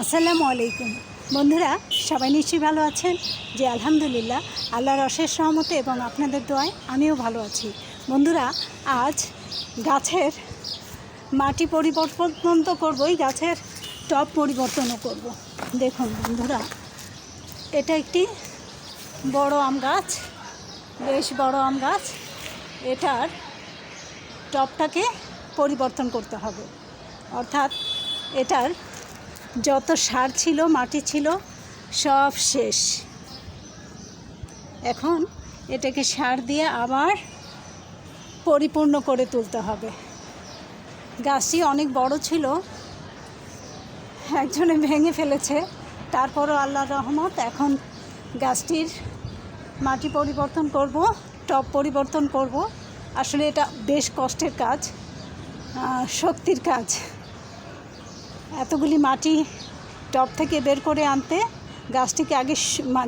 আসসালামু আলাইকুম বন্ধুরা, সবাই নিশ্চয়ই ভালো আছেন। যে আলহামদুলিল্লাহ, আল্লাহর অশেষ রহমতে এবং আপনাদের দোয়ায় আমিও ভালো আছি। বন্ধুরা, আজ গাছের মাটি পরিবর্তন তো করবই, গাছের টব পরিবর্তনও করব। দেখুন বন্ধুরা, এটা একটি বড় আম গাছ, বেশ বড় আম গাছ। এটার টবটাকে পরিবর্তন করতে হবে, অর্থাৎ এটার যত সার ছিল, মাটি ছিল, সব শেষ। এখন এটাকে সার দিয়ে আবার পরিপূর্ণ করে তুলতে হবে। গাছটি অনেক বড় ছিল, একজনে ভেঙে ফেলেছে, তারপরও আল্লাহর রহমত। এখন গাছটির মাটি পরিবর্তন করব, টব পরিবর্তন করব। আসলে এটা বেশ কষ্টের কাজ, শক্তির কাজ। এতগুলি মাটি টব থেকে বের করে আনতে গাছটিকে আগে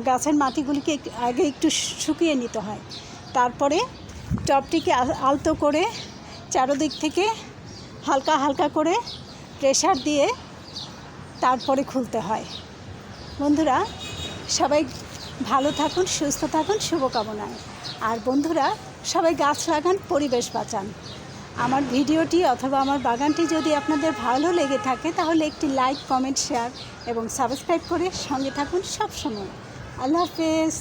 গাছের মাটিগুলিকে আগে একটু শুকিয়ে নিতে হয়, তারপরে টবটিকে আলতো করে চারদিক থেকে হালকা হালকা করে প্রেসার দিয়ে তারপরে খুলতে হয়। বন্ধুরা, সবাই ভালো থাকুন, সুস্থ থাকুন, শুভকামনায়। আর বন্ধুরা, সবাই গাছ লাগান, পরিবেশ বাঁচান। আমার ভিডিওটি অথবা আমার বাগানটি যদি আপনাদের ভালো লেগে থাকে, তাহলে একটি লাইক, কমেন্ট, শেয়ার এবং সাবস্ক্রাইব করে সঙ্গে থাকুন সব সময়। আল্লাহ হাফেজ।